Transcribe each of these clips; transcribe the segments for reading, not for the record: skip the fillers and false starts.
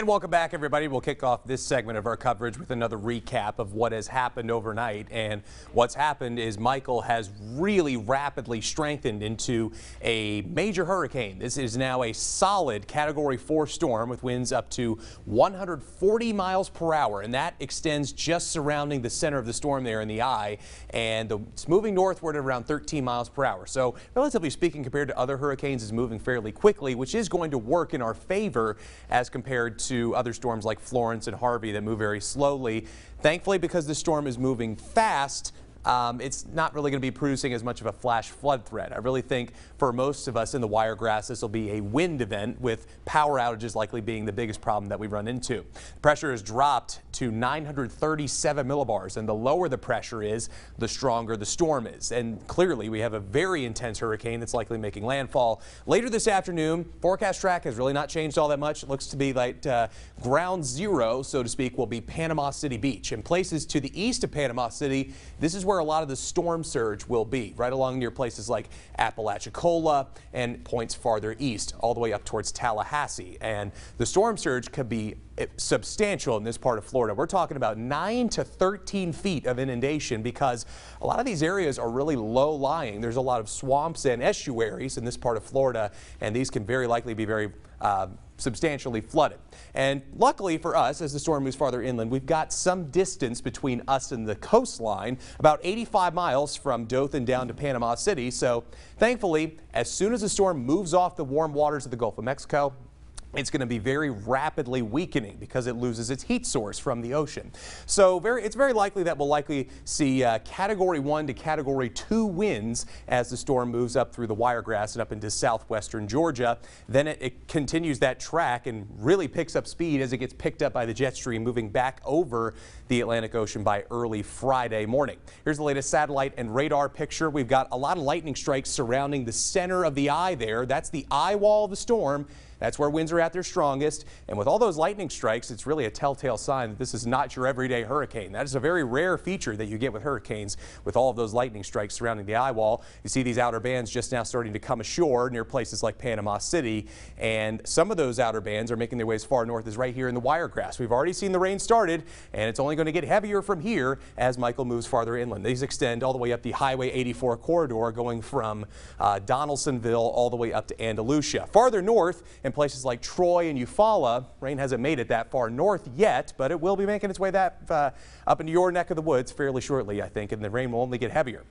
And welcome back, everybody. We'll kick off this segment of our coverage with another recap of what has happened overnight. And what's happened is Michael has really rapidly strengthened into a major hurricane. This is now a solid Category 4 storm with winds up to 140 miles per hour. And that extends just surrounding the center of the storm there in the eye. And it's moving northward at around 13 miles per hour. So relatively speaking, compared to other hurricanes, is moving fairly quickly, which is going to work in our favor as compared to other storms like Florence and Harvey that move very slowly. Thankfully, because the storm is moving fast, it's not really going to be producing as much of a flash flood threat. I really think for most of us in the Wiregrass, this will be a wind event with power outages likely being the biggest problem that we run into. Pressure has dropped to 937 millibars, and the lower the pressure is, the stronger the storm is. And clearly, we have a very intense hurricane that's likely making landfall later this afternoon. Forecast track has really not changed all that much. It looks to be like ground zero, so to speak, will be Panama City Beach. In places to the east of Panama City, this is where a lot of the storm surge will be, right along near places like Apalachicola and points farther east, all the way up towards Tallahassee. And the storm surge could be substantial in this part of Florida. We're talking about 9 to 13 feet of inundation because a lot of these areas are really low lying. There's a lot of swamps and estuaries in this part of Florida, and these can very likely be very substantially flooded. And luckily for us, as the storm moves farther inland, we've got some distance between us and the coastline, about 85 miles from Dothan down to Panama City. So thankfully, as soon as the storm moves off the warm waters of the Gulf of Mexico, it's going to be very rapidly weakening because it loses its heat source from the ocean. So it's very likely that we'll likely see Category 1 to Category 2 winds as the storm moves up through the Wiregrass and up into southwestern Georgia. Then it continues that track and really picks up speed as it gets picked up by the jet stream moving back over the Atlantic Ocean by early Friday morning. Here's the latest satellite and radar picture. We've got a lot of lightning strikes surrounding the center of the eye there. That's the eye wall of the storm. That's where winds are at their strongest. And with all those lightning strikes, it's really a telltale sign that this is not your everyday hurricane. That is a very rare feature that you get with hurricanes, with all of those lightning strikes surrounding the eye wall. You see these outer bands just now starting to come ashore near places like Panama City. And some of those outer bands are making their way as far north as right here in the Wiregrass. We've already seen the rain started, and it's only going to get heavier from here as Michael moves farther inland. These extend all the way up the Highway 84 corridor, going from Donaldsonville all the way up to Andalusia. Farther north, in places like Troy and Eufaula, rain hasn't made it that far north yet, but it will be making its way up into your neck of the woods fairly shortly, I think, and the rain will only get heavier.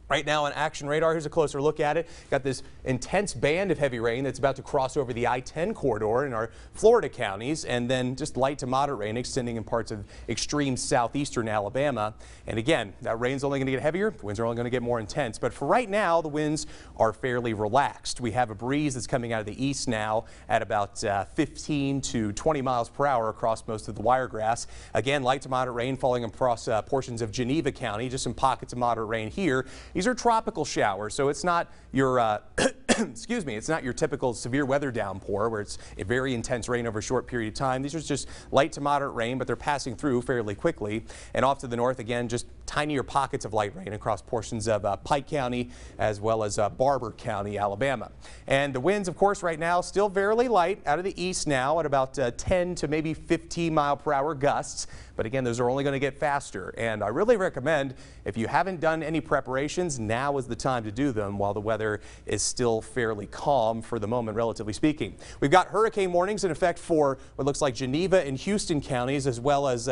Right now on Action Radar, here's a closer look at it. Got this intense band of heavy rain that's about to cross over the I-10 corridor in our Florida counties, and then just light to moderate rain extending in parts of extreme southeastern Alabama. And again, that rain's only going to get heavier. The winds are only going to get more intense. But for right now, the winds are fairly relaxed. We have a breeze that's coming out of the east now at about 15 to 20 miles per hour across most of the Wiregrass. Again, light to moderate rain falling across portions of Geneva County, just some pockets of moderate rain here. These are tropical showers, so it's not your, excuse me, it's not your typical severe weather downpour where it's a very intense rain over a short period of time. These are just light to moderate rain, but they're passing through fairly quickly. And off to the north, again, just tinier pockets of light rain across portions of Pike County as well as Barber County, Alabama. And the winds, of course, right now still fairly light out of the east now at about 10 to maybe 15 mile per hour gusts. But again, those are only going to get faster. And I really recommend, if you haven't done any preparations, now is the time to do them while the weather is still fairly calm for the moment, relatively speaking. We've got hurricane warnings in effect for what looks like Geneva and Houston counties, as well as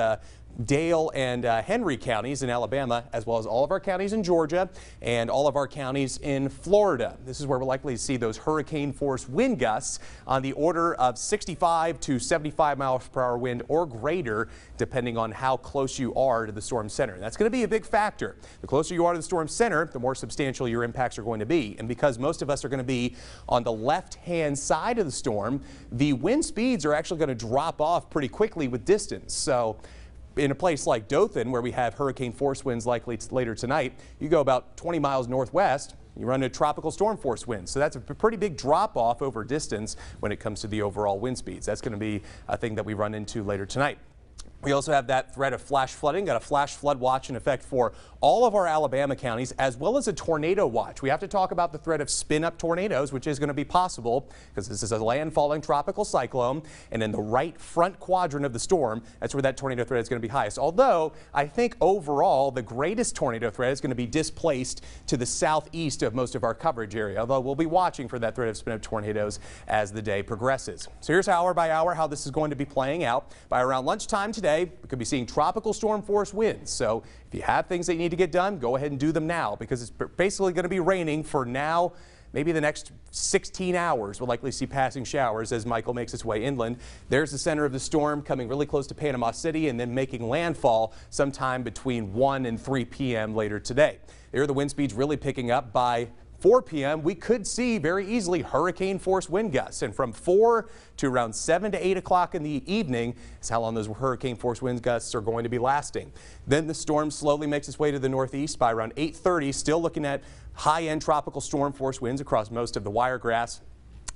Dale and Henry counties in Alabama, as well as all of our counties in Georgia and all of our counties in Florida. This is where we're likely to see those hurricane force wind gusts on the order of 65 to 75 miles per hour wind or greater, depending on how close you are to the storm center. That's going to be a big factor. The closer you are to the storm center, the more substantial your impacts are going to be. And because most of us are going to be on the left-hand side of the storm, the wind speeds are actually going to drop off pretty quickly with distance. So in a place like Dothan, where we have hurricane force winds likely later tonight, you go about 20 miles northwest, you run into tropical storm force winds. So that's a pretty big drop off over distance when it comes to the overall wind speeds. That's going to be a thing that we run into later tonight. We also have that threat of flash flooding. Got a flash flood watch in effect for all of our Alabama counties, as well as a tornado watch. We have to talk about the threat of spin-up tornadoes, which is going to be possible because this is a landfalling tropical cyclone, and in the right front quadrant of the storm, that's where that tornado threat is going to be highest. Although I think overall the greatest tornado threat is going to be displaced to the southeast of most of our coverage area, although we'll be watching for that threat of spin-up tornadoes as the day progresses. So here's hour by hour how this is going to be playing out. By around lunchtime today, we could be seeing tropical storm force winds. So if you have things that you need to get done, go ahead and do them now, because it's basically going to be raining for now. Maybe the next 16 hours we'll likely see passing showers as Michael makes its way inland. There's the center of the storm coming really close to Panama City and then making landfall sometime between 1 and 3 p.m. later today. There the wind speeds really picking up. By 4 p.m. we could see very easily hurricane force wind gusts, and from 4 to around 7 to 8 o'clock in the evening is how long those hurricane force wind gusts are going to be lasting. Then the storm slowly makes its way to the northeast. By around 8:30, still looking at high-end tropical storm force winds across most of the Wiregrass.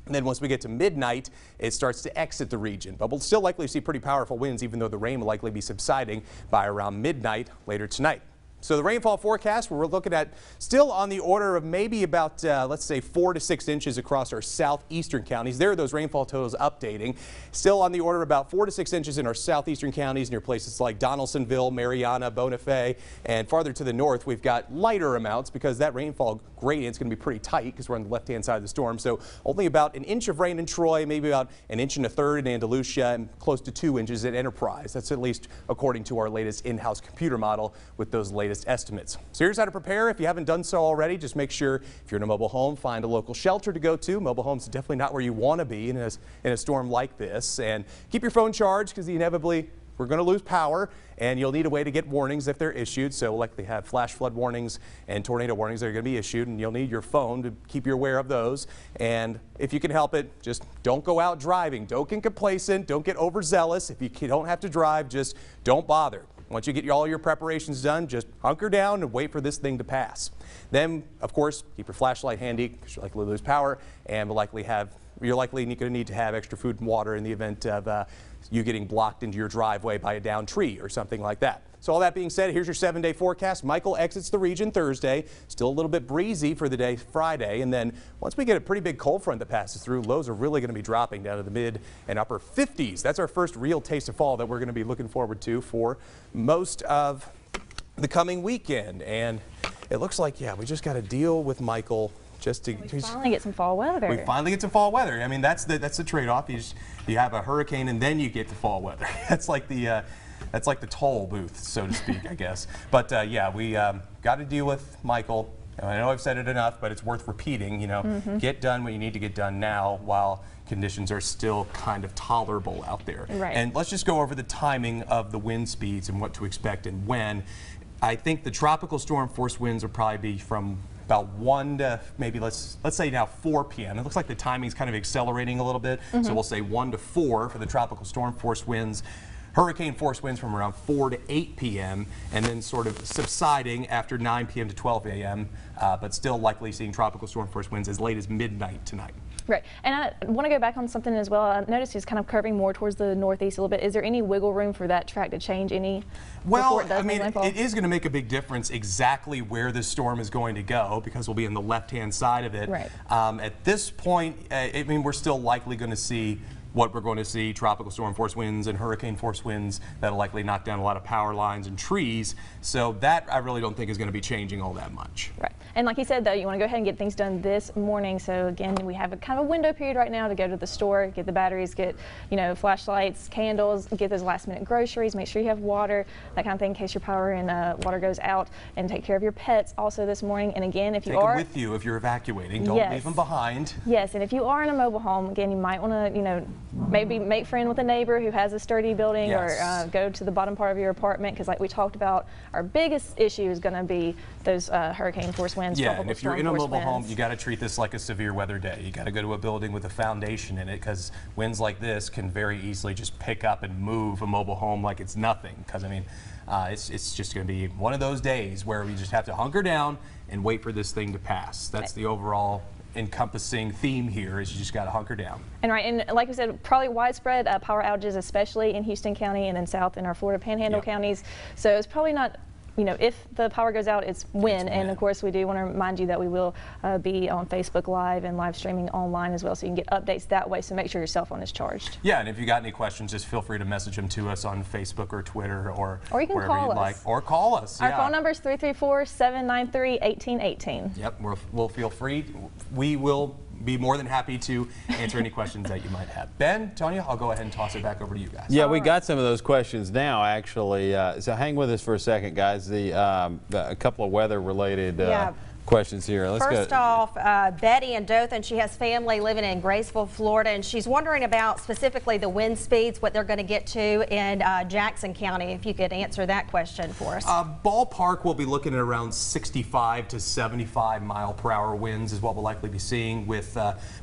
And then once we get to midnight, it starts to exit the region. But we'll still likely see pretty powerful winds, even though the rain will likely be subsiding by around midnight later tonight. So the rainfall forecast, we're looking at still on the order of maybe about, let's say, 4 to 6 inches across our southeastern counties. There are those rainfall totals updating. Still on the order of about 4 to 6 inches in our southeastern counties near places like Donaldsonville, Mariana, Bonifay, and farther to the north, we've got lighter amounts because that rainfall gradient is going to be pretty tight because we're on the left-hand side of the storm. So only about an inch of rain in Troy, maybe about an inch and a third in Andalusia, and close to 2 inches at Enterprise. That's at least according to our latest in-house computer model with those latest estimates. So here's how to prepare. If you haven't done so already, just make sure if you're in a mobile home, find a local shelter to go to. Mobile homes are definitely not where you want to be in a storm like this. And keep your phone charged because inevitably we're going to lose power, and you'll need a way to get warnings if they're issued. So we'll likely have flash flood warnings and tornado warnings that are going to be issued, and you'll need your phone to keep you aware of those. And if you can help it, just don't go out driving. Don't get complacent. Don't get overzealous. If you don't have to drive, just don't bother. Once you get all your preparations done, just hunker down and wait for this thing to pass. Then, of course, keep your flashlight handy because you're likely to lose power, and you're likely going to need to have extra food and water in the event of you getting blocked into your driveway by a downed tree or something like that. So all that being said, here's your 7-day forecast. Michael exits the region Thursday. Still a little bit breezy for the day Friday. And then once we get a pretty big cold front that passes through, lows are really going to be dropping down to the mid and upper 50s. That's our first real taste of fall that we're going to be looking forward to for most of the coming weekend. And it looks like, yeah, we just got to deal with Michael. We finally get some fall weather. We finally get some fall weather. I mean, that's the trade-off. You have a hurricane and then you get to fall weather. That's like the toll booth, so to speak, I guess. But yeah, we got to deal with Michael. I know I've said it enough, but it's worth repeating. You know, get done what you need to get done now while conditions are still kind of tolerable out there. Right. And let's just go over the timing of the wind speeds and what to expect and when. I think the tropical storm force winds will probably be from about 1 to maybe let's say now 4 p.m. It looks like the timing's kind of accelerating a little bit. So we'll say 1 to 4 for the tropical storm force winds. Hurricane force winds from around 4 to 8 p.m. and then sort of subsiding after 9 p.m. to 12 a.m. But still likely seeing tropical storm force winds as late as midnight tonight. Right, and I want to go back on something as well. I noticed it's kind of curving more towards the northeast a little bit. Is there any wiggle room for that track to change any? Well, I mean, it is going to make a big difference exactly where this storm is going to go because we'll be on the left-hand side of it. Right. At this point, I mean, we're still likely going to see what we're going to see, tropical storm force winds and hurricane force winds that'll likely knock down a lot of power lines and trees. So that I really don't think is going to be changing all that much. Right. And like you said, though, you want to go ahead and get things done this morning. So again, we have a kind of a window period right now to go to the store, get the batteries, get, you know, flashlights, candles, get those last minute groceries, make sure you have water, that kind of thing in case your power and water goes out, and take care of your pets also this morning. And again, if you take them with you if you're evacuating. Don't leave them behind. Yes, and if you are in a mobile home, again, you might want to, you know, maybe make friend with a neighbor who has a sturdy building, or go to the bottom part of your apartment, because like we talked about, our biggest issue is going to be those hurricane force winds. Yeah, and if you're in a mobile home, you got to treat this like a severe weather day. You got to go to a building with a foundation in it, because winds like this can very easily just pick up and move a mobile home like it's nothing. Because I mean, it's just going to be one of those days where we just have to hunker down and wait for this thing to pass. That's the overall encompassing theme here is you just got to hunker down. And like we said, probably widespread power outages, especially in Houston County and then south in our Florida Panhandle counties. So it's probably not, if the power goes out, it's when. And of course, we do want to remind you that we will be on Facebook Live and live streaming online as well, so you can get updates that way. So make sure your cell phone is charged. Yeah, and if you got any questions, just feel free to message them to us on Facebook or Twitter or you can wherever call you'd us. like. Or call us. Our phone number is 334-793-1818. Yep, we'll feel free. We will be more than happy to answer any questions that you might have. Ben, Tonya, I'll go ahead and toss it back over to you guys. Yeah, we got some of those questions now, actually. So hang with us for a second, guys. A couple of weather-related questions here. First off, Betty in Dothan, she has family living in Graceville, Florida, and she's wondering about specifically the wind speeds, what they're going to get to in Jackson County, if you could answer that question for us. Ballpark, we'll be looking at around 65 to 75 mile per hour winds is what we'll likely be seeing with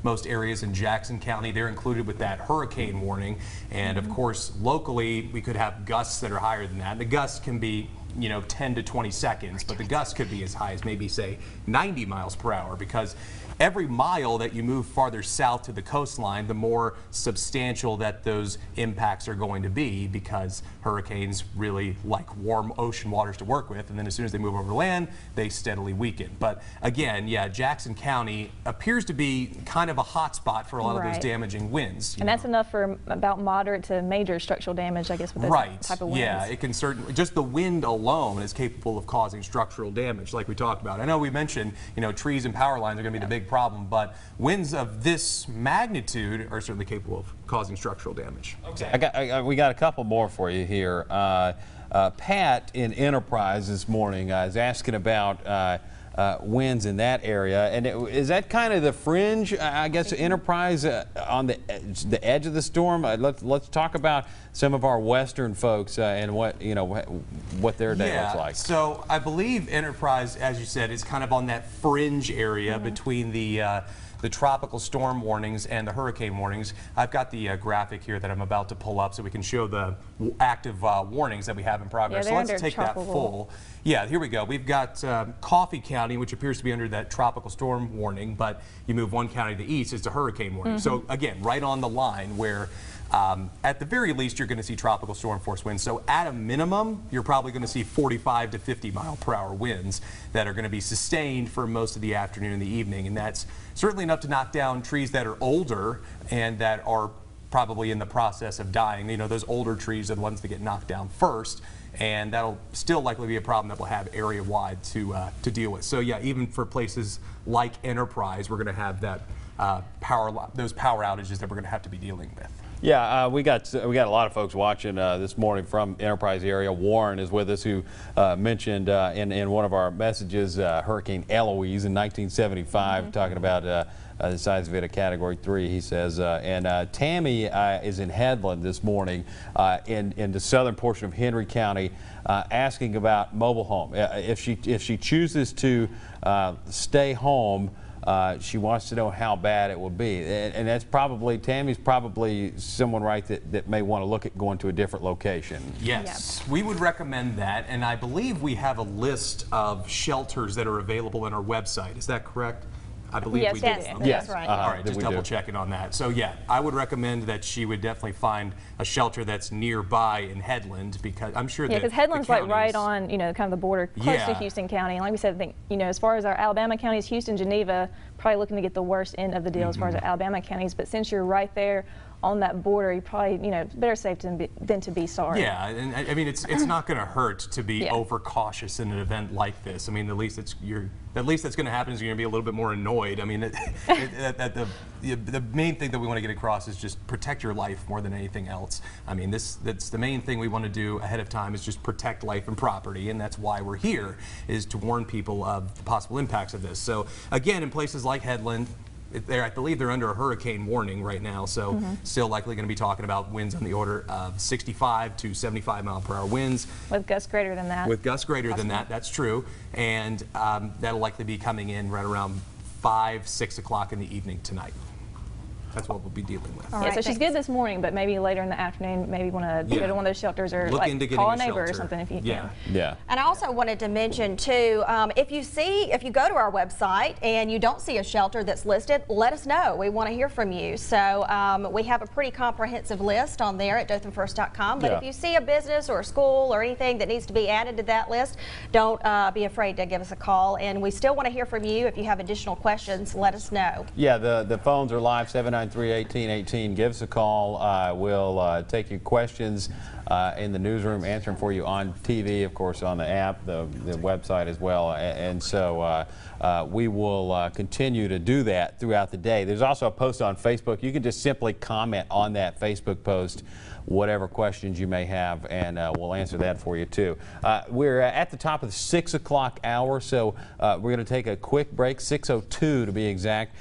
most areas in Jackson County. They're included with that hurricane warning, and of course locally we could have gusts that are higher than that. The gusts can be 10 to 20 seconds, but the gusts could be as high as maybe say 90 miles per hour, because every mile that you move farther south to the coastline, the more substantial that those impacts are going to be, because hurricanes really like warm ocean waters to work with, and then as soon as they move over land, they steadily weaken. But again, yeah, Jackson County appears to be kind of a hot spot for a lot of those damaging winds. And that's enough for about moderate to major structural damage, I guess, with those type of winds. Yeah, it can certainly, just the wind alone is capable of causing structural damage like we talked about. I know we mentioned, trees and power lines are going to be the big problem, but winds of this magnitude are certainly capable of causing structural damage. Okay. We got a couple more for you here. Pat in Enterprise this morning is asking about winds in that area, and is that kind of the fringe, I guess, Enterprise on the edge of the storm? Let's talk about some of our western folks and what their day looks like. So I believe Enterprise, as you said, is kind of on that fringe area between the tropical storm warnings and the hurricane warnings. I've got the graphic here that I'm about to pull up so we can show the active warnings that we have in progress. So let's take that full. Yeah, here we go. We've got Coffee County, which appears to be under that tropical storm warning, but you move one county to the east, it's a hurricane warning. So again, right on the line where at the very least you're going to see tropical storm force winds. So at a minimum, you're probably going to see 45 to 50 mile per hour winds that are going to be sustained for most of the afternoon and the evening, and that's certainly enough to knock down trees that are older and that are probably in the process of dying. Those older trees are the ones that get knocked down first, and that'll still likely be a problem that we'll have area-wide to deal with. So yeah, even for places like Enterprise, we're going to have that those power outages that we're going to have to be dealing with. Yeah, we got a lot of folks watching this morning from Enterprise area. Warren is with us, who mentioned in one of our messages Hurricane Eloise in 1975, talking about the size of it, a Category 3, he says. And Tammy is in Headland this morning in the southern portion of Henry County, asking about mobile home. If she chooses to stay home, she wants to know how bad it will be, and that's probably, Tammy's probably someone, right, that may want to look at going to a different location. Yes, we would recommend that, and I believe we have a list of shelters that are available on our website. Is that correct? I believe we do. Yes, right. All right, just double checking on that. So yeah, I would recommend that she would definitely find a shelter that's nearby in Headland, because I'm sure that because Headland's like right on, kind of the border, close to Houston County. And like we said, I think, as far as our Alabama counties, Houston, Geneva, probably looking to get the worst end of the deal as far as our Alabama counties. But since you're right there on that border, you probably, better safe than to be sorry. Yeah, and I mean, it's not going to hurt to be overcautious in an event like this. I mean, the least that's going to happen is you're going to be a little bit more annoyed. I mean, the main thing that we want to get across is just protect your life more than anything else. I mean, that's the main thing we want to do ahead of time, is just protect life and property, and that's why we're here, is to warn people of the possible impacts of this. So again, in places like Headland, I believe they're under a hurricane warning right now, so still likely going to be talking about winds on the order of 65 to 75 mile per hour winds. With gusts greater than that. With gusts greater than that, that's true. And that'll likely be coming in right around 5, 6 o'clock in the evening tonight. That's what we'll be dealing with. All Yeah, right, so she's thanks. good this morning, but maybe later in the afternoon, maybe want to Yeah. go to one of those shelters or Look like into getting call a a neighbor or shelter. something if you Yeah. can. Yeah. And I also wanted to mention too, if you go to our website and you don't see a shelter that's listed, let us know. We want to hear from you. So we have a pretty comprehensive list on there at dothanfirst.com. But Yeah. if you see a business or a school or anything that needs to be added to that list, don't be afraid to give us a call. And we still want to hear from you. If you have additional questions, let us know. Yeah, the phones are live, 793-1818. Give us a call. We'll take your questions in the newsroom, answer them for you on TV, of course, on the app, the website as well. And so we will continue to do that throughout the day. There's also a post on Facebook. You can just simply comment on that Facebook post whatever questions you may have, and we'll answer that for you too. We're at the top of the 6 o'clock hour, so we're going to take a quick break, 6:02 to be exact.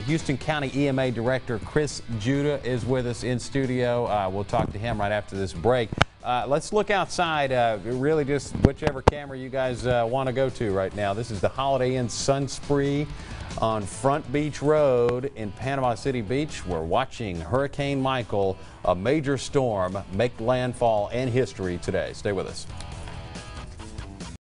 Houston County EMA Director Chris Judah is with us in studio. We'll talk to him right after this break. Let's look outside, really just whichever camera you guys want to go to right now. This is the Holiday Inn Sun Spree on Front Beach Road in Panama City Beach. We're watching Hurricane Michael, a major storm, make landfall in history today. Stay with us.